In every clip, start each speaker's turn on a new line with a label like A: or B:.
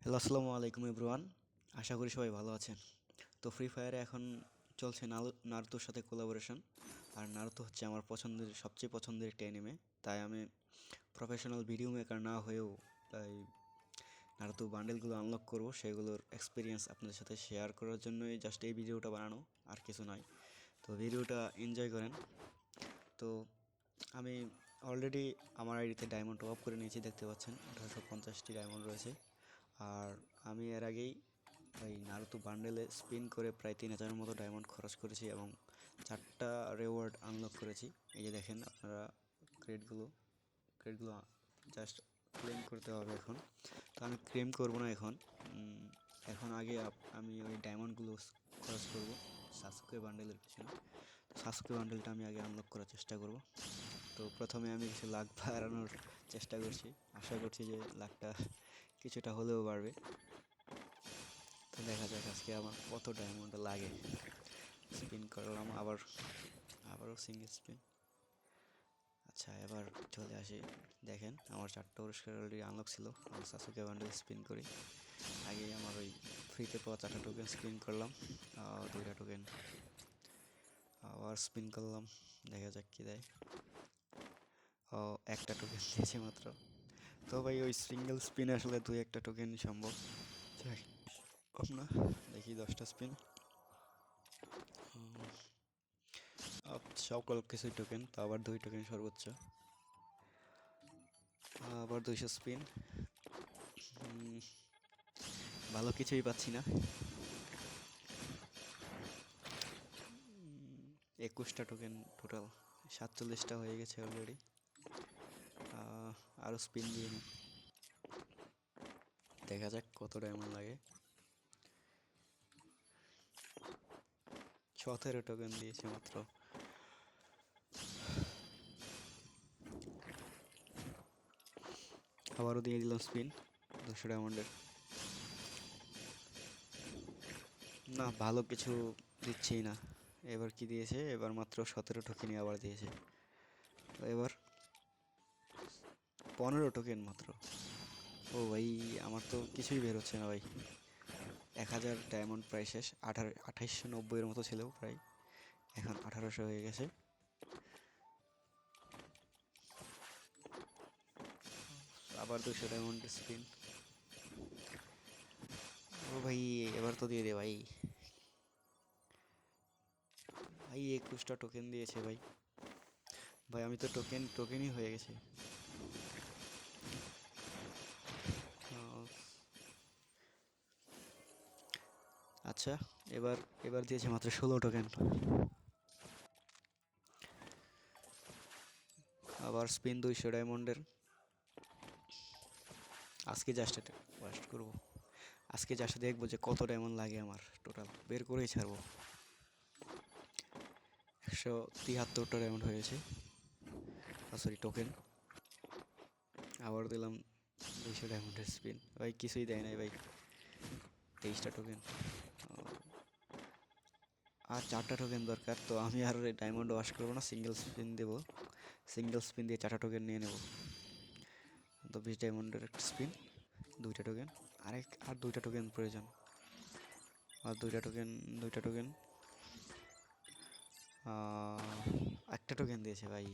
A: Hello, আসসালামু আলাইকুম everyone. আশা করি সবাই ভালো আছেন। তো ফ্রি ফায়ারে এখন চলছে নারুতোর সাথে কোলাবোরেশন। আর নারুতো হচ্ছে আমার সবচেয়ে পছন্দের একটা অ্যানিমে। তাই আমি প্রফেশনাল ভিডিও মেকার না হয়েও এই নারুতো বান্ডেলগুলো আনলক করব, সেগুলোর এক্সপিরিয়েন্স আপনাদের সাথে শেয়ার করার জন্যই জাস্ট এই ভিডিওটা বানানো, আর কিছু নয়। তো ভিডিওটা এনজয় করেন। তো আমি অলরেডি আমার আইডিতে ডায়মন্ড টপ আপ করে নিয়েছি, দেখতে পাচ্ছেন 1850টি ডায়মন্ড রয়েছে। আর আমি এর আগেই ওই নারুতো বান্ডেলে স্পিন করে প্রায় 3000-এর মতো ডায়মন্ড খরচ করেছি এবং 4টা রেওয়ার্ড আনলক করেছি। এই যে দেখেন আপনারা, ক্রেডগুলো ক্রেডগুলো জাস্ট ক্লেম করতে হবে এখন। তো আমি ক্লেম করব না এখন। এখন আগে আমি ওই ডায়মন্ডগুলো খরচ করব সাসুকে বান্ডেলের পিছনে। তো সাসুকে বান্ডেলটা আমি আগে আনলক করার চেষ্টা করব। তো প্রথমে আমি কিছু লাখ বাড়ানোর চেষ্টা করছি, আশা করছি যে লাখটা কিছুটা হলেও বাড়বে। তো দেখা যাক আজকে আমার কত ডায়মন্ড লাগে। স্পিন করলাম, আবারও সিঙ্গেল স্পিন। আচ্ছা, এবার চলে আসি। দেখেন আমার 4টা পুরস্কার অলরেডি আনলক ছিল। আমার সাসুকে বান্ডেল স্পিন করি। আগে আমার ওই ফ্রিতে পাওয়া 4টা টোকেন স্পিন করলাম, 2টা টোকেন আবার স্পিন করলাম। দেখা যাক কী দেয়। ও, একটা টোকেন দিয়েছে মাত্র। তো ভাই ওই সিঙ্গেল স্পিনে আসলে 2-1টা টোকেন সম্ভব। যাই হোক না, দেখি 10টা স্পিন। সকল কিছুই টোকেন, তো আবার 2 টোকেন সর্বোচ্চ। আবার 200 স্পিন। ভালো কিছুই পাচ্ছি না। 21টা টোকেন টোটাল, 47টা হয়ে গেছে অলরেডি। আরও স্পিন দিয়ে নিই, দেখা যাক কত ডায়মন্ড লাগে। 17 টোকেন দিয়েছে মাত্র। আবারও দিয়ে দিলাম স্পিন 200 ডায়মন্ডের। না, ভালো কিছু দিচ্ছেই না। এবার কি দিয়েছে? এবার মাত্র 17 টোকেনই আবার দিয়েছে। তো এবার 15 টোকেন মাত্র। ও ভাই, আমার তো কিছুই বের হচ্ছে না ভাই। 1000 ডায়মন্ড প্রায় শেষ। 2890-এর মতো ছিল প্রায়, এখন 1800 হয়ে গেছে। আবার 200 ডায়মন্ডের স্পিন। ও ভাই, এবার তো দিয়ে দে ভাই। ভাই 21টা টোকেন দিয়েছে ভাই। ভাই আমি তো টোকেনই হয়ে গেছে। আচ্ছা, এবার এবার দিয়েছে মাত্র 16 টোকেন। আবার স্পিন 200 ডায়মন্ডের। আজকে জাস্ট এটা ওয়াস্ট করবো। আজকে জাস্ট দেখবো যে কত ডায়মন্ড লাগে আমার, টোটাল বের করেই ছাড়বো। 173টা ডায়মন্ড হয়েছে, সরি টোকেন। আবার দিলাম 200 ডায়মন্ডের স্পিন। ভাই কিছুই দেয় নাই ভাই। 23টা টোকেন। আর 4টা টোকেন দরকার, তো আমি আর ডায়মন্ড ওয়াশ করবো না, সিঙ্গেল স্পিন দেবো। সিঙ্গেল স্পিন দিয়ে 4টা টোকেন নিয়ে নেব। তো 20 ডায়মন্ডের একটা স্পিন, 2টা টোকেন। আর 2টা টোকেন প্রয়োজন। আর 2টা টোকেন। একটা টোকেন দিয়েছে ভাই।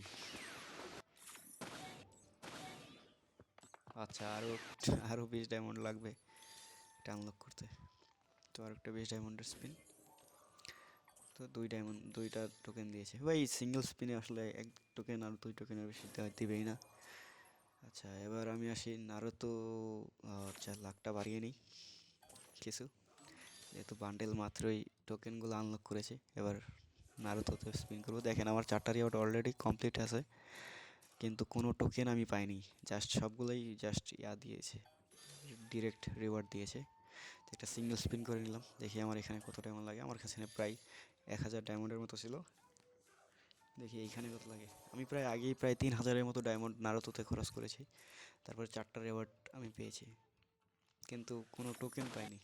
A: আচ্ছা, আরও আরও 20 ডায়মন্ড লাগবে এটা আনলক করতে। তো আর একটা 20 ডায়মন্ডের স্পিন। তো 2টা টোকেন দিয়েছে ভাই। সিঙ্গেল স্পিনে আসলে 1 টোকেন আর 2 টোকেনের বেশি দিবেই না। আচ্ছা, এবার আমি আসি নারুতো। আচ্ছা, লাখটা বাড়িয়ে নিই কিছু, যেহেতু বান্ডেল মাত্রই টোকেনগুলো আনলক করেছে। এবার নারুতোতে স্পিন করবো। দেখেন আমার 4টা রিওয়ার্ড অলরেডি কমপ্লিট আছে, কিন্তু কোনো টোকেন আমি পাইনি। জাস্ট সবগুলোই জাস্ট দিয়েছে, ডিরেক্ট রিওয়ার্ড দিয়েছে। তো একটা সিঙ্গেল স্পিন করে নিলাম, দেখি আমার এখানে কত ডায়মন্ড লাগে। আমার কাছে প্রায় 1000 ডায়মন্ডের মতো ছিল। দেখি এইখানে কত লাগে। আমি আগেই প্রায় 3000-এর মতো ডায়মন্ড নারুতোতে খরচ করেছি, তারপরে 4টা রিওয়ার্ড আমি পেয়েছি, কিন্তু কোনো টোকেন পাইনি।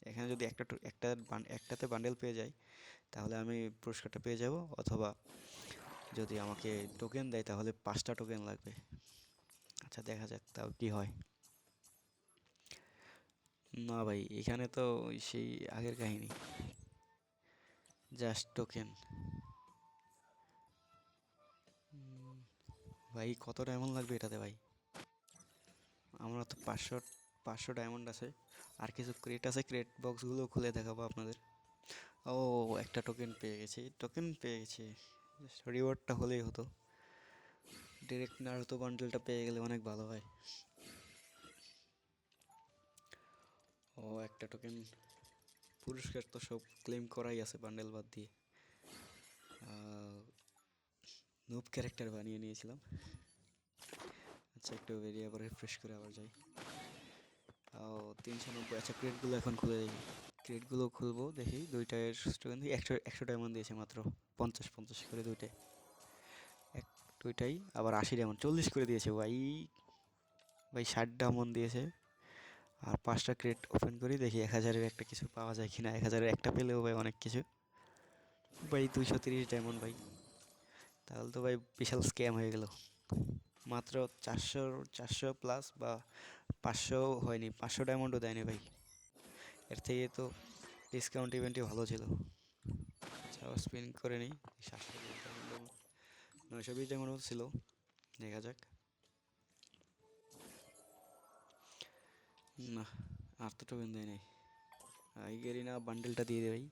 A: এখানে যদি একটাতে বান্ডেল পেয়ে যাই, তাহলে আমি পুরস্কারটা পেয়ে যাব, অথবা যদি আমাকে টোকেন দেয় তাহলে 5টা টোকেন লাগবে। আচ্ছা, দেখা যাক তাও কি হয়। না ভাই, এখানে তো ওই সেই আগের কাহিনী, জাস্ট টোকেন। ভাই কত ডায়মন্ড লাগবে এটাতে ভাই? আমরা তো 500 ডায়মন্ড আছে, আর কিছু ক্রেট আছে, ক্রেট বক্সগুলো খুলে দেখাবো আপনাদের। ও, একটা টোকেন পেয়ে গেছি, টোকেন পেয়ে গেছি, রিওয়ার্ডটা হলেই হতো। ডিরেক্ট নারুতো বান্ডেলটা পেয়ে গেলে অনেক ভালো হয়। ও, একটা টোকেন। পুরস্কার তো সব ক্লেম করাই আছে বান্ডেল বাদ দিয়ে। নুব ক্যারেক্টার বানিয়ে নিয়েছিলাম। আচ্ছা, একটু বেরিয়ে আবার রিফ্রেশ করে আবার যাই। ও, 390। আচ্ছা, ক্রেটগুলো এখন খুলে দেখি। ক্রেটগুলো খুলবো দেখি, দুইটায় টোকেন দিয়ে 100 ডায়মন্ড দিয়েছে মাত্র। 50 50 করে দুইটায়। এক দুইটাই আবার 80 ডায়মন্ড, 40 করে দিয়েছে ভাই। ভাই 60 ডায়মন্ড দিয়েছে। আর 5টা ক্রেট ওপেন করি দেখি 1000-এর একটা কিছু পাওয়া যায় কিনা। 1000-এর একটা পেলেও ভাই অনেক কিছু। ভাই 230 ডায়মন্ড ভাই, তাহলে তো ভাই বিশাল স্ক্যাম হয়ে গেল। মাত্র 400, 400 প্লাস বা 500 হয়নি, 500 ডায়মন্ডও দেয়নি ভাই। এর থেকে তো ডিসকাউন্ট ইভেন্টই ভালো ছিল। আচ্ছা, স্পিন করে নিই। 920 ডায়মন্ড ছিল, দেখা যাক। না, আর তো টোকেন দেয় নাই। এই গেরিনা বান্ডেলটা দিয়ে দে ভাই।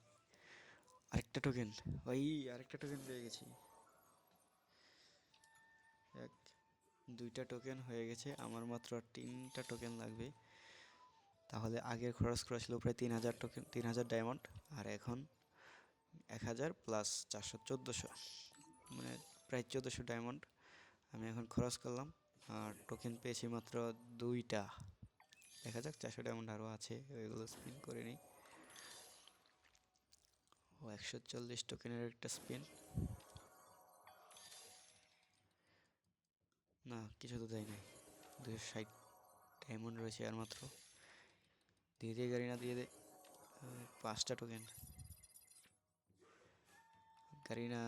A: আরেকটা টোকেন ভাই, আরেকটা টোকেন পেয়ে গেছি। এক, দুইটা টোকেন হয়ে গেছে আমার, মাত্র আর 3টা টোকেন লাগবে। তাহলে আগের খরচ করা ছিল প্রায় 3000 টোকেন, 3000 ডায়মন্ড। আর এখন 1000 প্লাস 400, 1400, মানে প্রায় 1400 ডায়মন্ড আমি এখন খরচ করলাম। আর টোকেন পেয়েছি মাত্র দুইটা। দেখা যাক, 400 ডায়মন্ড আরও আছে, ওইগুলো স্পিন করে নিই। ও, 140 টোকেনের একটা স্পিন। না, কিছু তো দেয় নাই। 260 ডায়মন্ড রয়েছে আর মাত্র। দিয়ে দিয়ে গাড়ি না, দিয়ে দে। 5টা টোকেন গাড়ি না।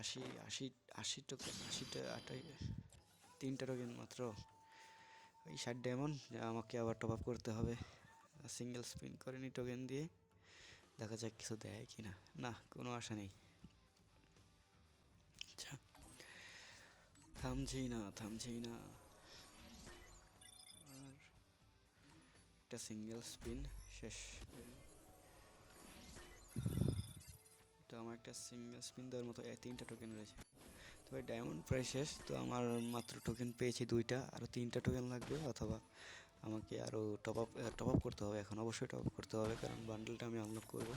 A: 80, 80, 80 টোকেন, 80টা, 3টা টোকেন মাত্র। ওই 60 ডায়মন্ড আমাকে আবার টপ আপ করতে হবে। সিঙ্গেল স্পিন করে নি টোকেন দিয়ে, দেখা যাক কিছু দেয় কিনা। না, কোনো আশা নেই। আচ্ছা, থামছেই না, থামছেই না। আর একটা সিঙ্গেল স্পিন শেষ। তো আমার একটা সিঙ্গেল স্পিন দেওয়ার মতো 3টা টোকেন রয়েছে। তো ভাই ডায়মন্ড প্রায় শেষ, তো আমার মাত্র টোকেন পেয়েছি দুইটা, আরও 3টা টোকেন লাগবে, অথবা আমাকে আরও টপ আপ করতে হবে। এখন অবশ্যই টপ আপ করতে হবে, কারণ বান্ডেলটা আমি আনলক করব।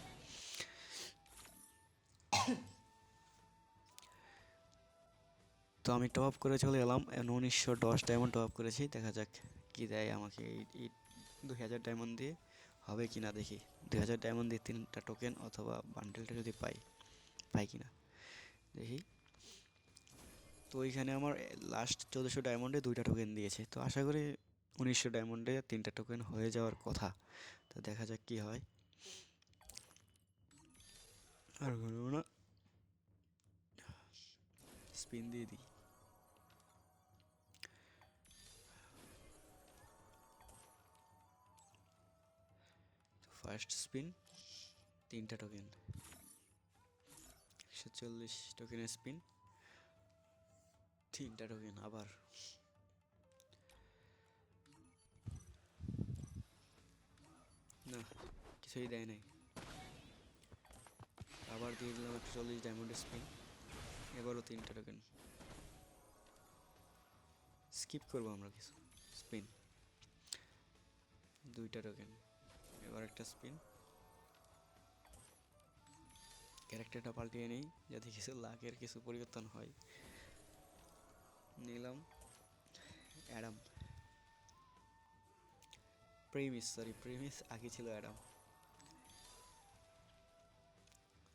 A: তো আমি টপ আপ করে চলে এলাম, 1910 ডায়মন্ড টপ আপ করেছি। দেখা যাক কি দেয় আমাকে এই 2000 ডায়মন্ড দিয়ে, হবে কি না দেখি। 2000 ডায়মন্ড দিয়ে 3টা টোকেন, অথবা বান্ডেলটা যদি পাই, পাই কি না দেখি। তো ওইখানে আমার লাস্ট 1400 ডায়মন্ডে 2টা টোকেন দিয়েছে, তো আশা করি 1900 ডায়মন্ডে 3টা টোকেন হয়ে যাওয়ার কথা। তো দেখা যাক কি হয়। আর বলবো না, স্পিন দিয়ে দিই। ফার্স্ট স্পিন, 3টা টোকেন, 140 টোকেনের স্পিন, 3টা টোকেন আবার। না, কিছুই দেয় নাই। আবার দিয়ে দিলাম 140 ডায়মন্ডের স্পিন, এবারও 3টা টোকেন। স্কিপ করবো আমরা কিছু স্পিন, 2টা টোকেন, এবার একটা স্পিন। ক্যারেক্টারটা পাল্টিয়ে নেই, যাতে কিছু লাকের কিছু পরিবর্তন হয়। নিলাম অ্যাডাম, প্রেমিস আগে ছিল অ্যাডাম।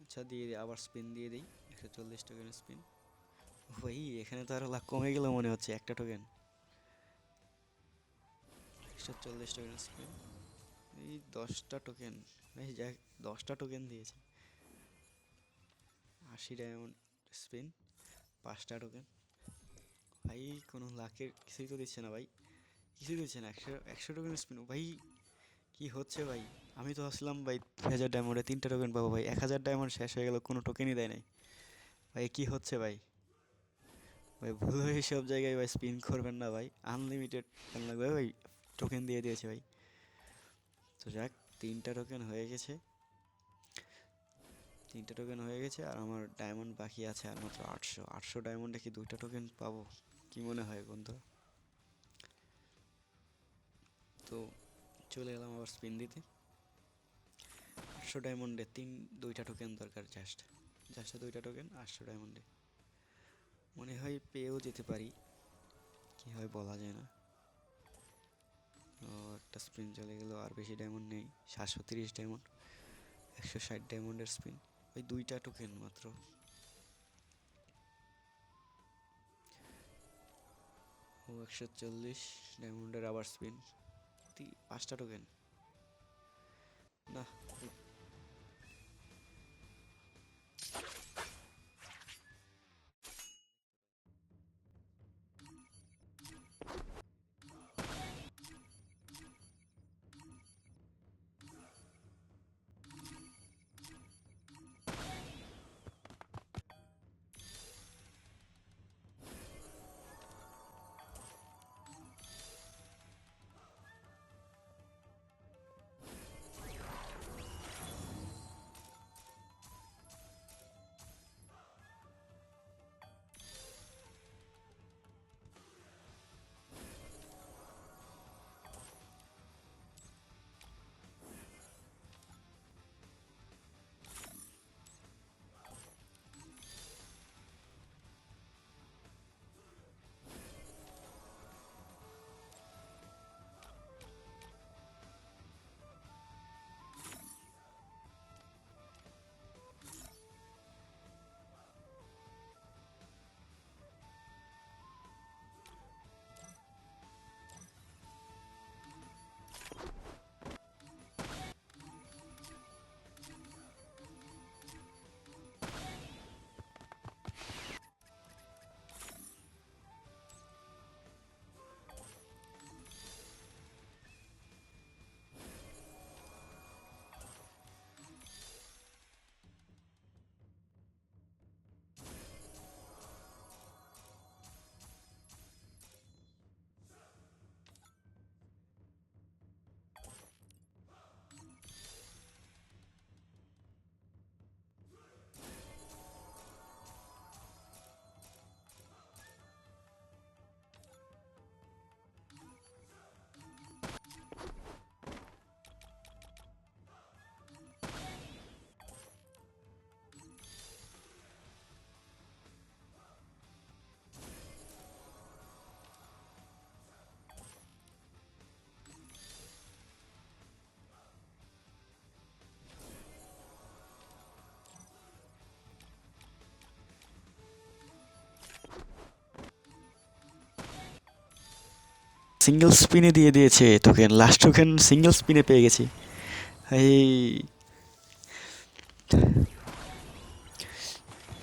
A: আচ্ছা, দিয়ে দিই, আবার স্পিন দিয়ে দিই, 140 টোকেনের স্পিন। ভাই এখানে তো আরো লাখ কমে গেল মনে হচ্ছে, একটা টোকেন। 140 টোকেনের স্পিন, এই 10টা টোকেন। ভাই যাক, 10টা টোকেন দিয়েছে। 80 ডায়মন্ড স্পিন, 5টা টোকেন। ভাই কোনো লাকের কিছুই তো দিচ্ছে না ভাই, কিছু দিচ্ছে না, 100 টোকেন স্পিন ভাই। কি হচ্ছে ভাই? আমি তো আসলাম ভাই 2000 ডায়মন্ডে 3টা টোকেন পাবো ভাই, 1000 ডায়মন্ড শেষ হয়ে গেল, কোনো টোকেনই দেয় নাই ভাই। কি হচ্ছে ভাই? ভাই ভুল হয়ে সব জায়গায় ভাই স্পিন করবেন না ভাই, আনলিমিটেড লাগবে ভাই। টোকেন দিয়ে দিয়েছে ভাই। তো যাক, 3টা টোকেন হয়ে গেছে। 3টা টোকেন হয়ে গেছে আর আমার ডায়মন্ড বাকি আছে আর মাত্র 800 ডায়মন্ডে কি 2টা টোকেন পাবো? কি মনে হয় বন্ধু? তো চলে এলাম আবার স্পিন দিতে। 800 ডায়মন্ডে 2টা টোকেন দরকার, জাস্ট জাস্ট 2টা টোকেন 800 ডায়মন্ডে। মনে হয় পেয়েও যেতে পারি, কি হয় বলা যায় না। ও, একটা স্পিন চলে গেল, আর বেশি ডায়মন্ড নেই, 730 ডায়মন্ড, 160 ডায়মন্ডের স্পিন। ওই 2টা টোকেন মাত্র। ও, 140 ডায়মন্ডের আবার স্পিন, 5টা টোকেন। না, সিঙ্গেল স্পিনে দিয়ে দিয়েছে টোকেন, লাস্ট টোকেন সিঙ্গেল স্পিনে পেয়ে গেছি। এই,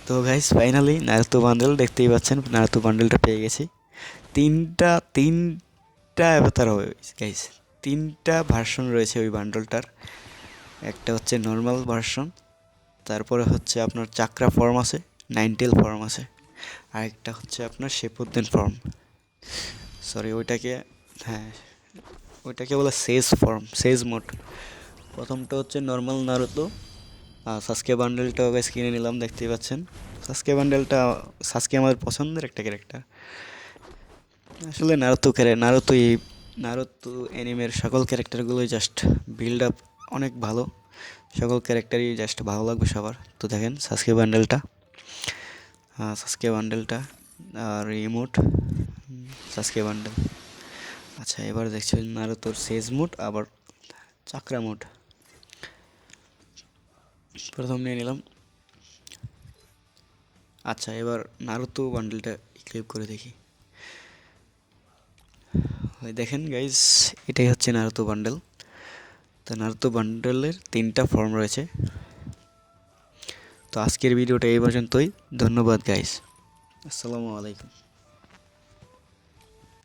A: তো গাইস ফাইনালি নারুতো বান্ডেল দেখতেই পাচ্ছেন, নারুতো বান্ডেলটা পেয়ে গেছি। তিনটা অ্যাভাতার হবে গাইস, 3টা ভার্সন রয়েছে ওই বান্ডেলটার। একটা হচ্ছে নর্মাল ভার্সন, তারপরে হচ্ছে আপনার চাকরা ফর্ম আছে, নাইনটেল ফর্ম আছে, আরেকটা হচ্ছে আপনার শেপুদ্দিন ফর্ম। সরি ওইটাকে, হ্যাঁ ওইটাকে বলে সেজ ফর্ম, সেজ মোড। প্রথমটা হচ্ছে নর্মাল নারুতো। সাসকে বান্ডেলটাও গাইস কিনে নিলাম, দেখতেই পাচ্ছেন। সাসকে বান্ডেলটা, সাসকে আমাদের পছন্দের একটা ক্যারেক্টার। আসলে নারুতো অ্যানিমের সকল ক্যারেক্টারগুলোই জাস্ট বিল্ড আপ অনেক ভালো, সকল ক্যারেক্টারই জাস্ট ভালো লাগবে সবার। তো দেখেন সাসকে বান্ডেলটা, সাসকে বান্ডেলটা আর ইমোট, সাসকে বান্ডেল। আচ্ছা, এবার দেখছি নারুতোর সেজ মোড আবার চাকরা মোড। প্রথম নিয়ে নিলাম। আচ্ছা, এবার নারুতো বান্ডেলটা ক্লিক করে দেখি। ওই দেখেন গাইজ, এটাই হচ্ছে নারুতো বান্ডেল। তো নারুতো বান্ডেলের 3টা ফর্ম রয়েছে। তো আজকের ভিডিওটা এই পর্যন্তই। ধন্যবাদ গাইজ, আসসালামু আলাইকুম।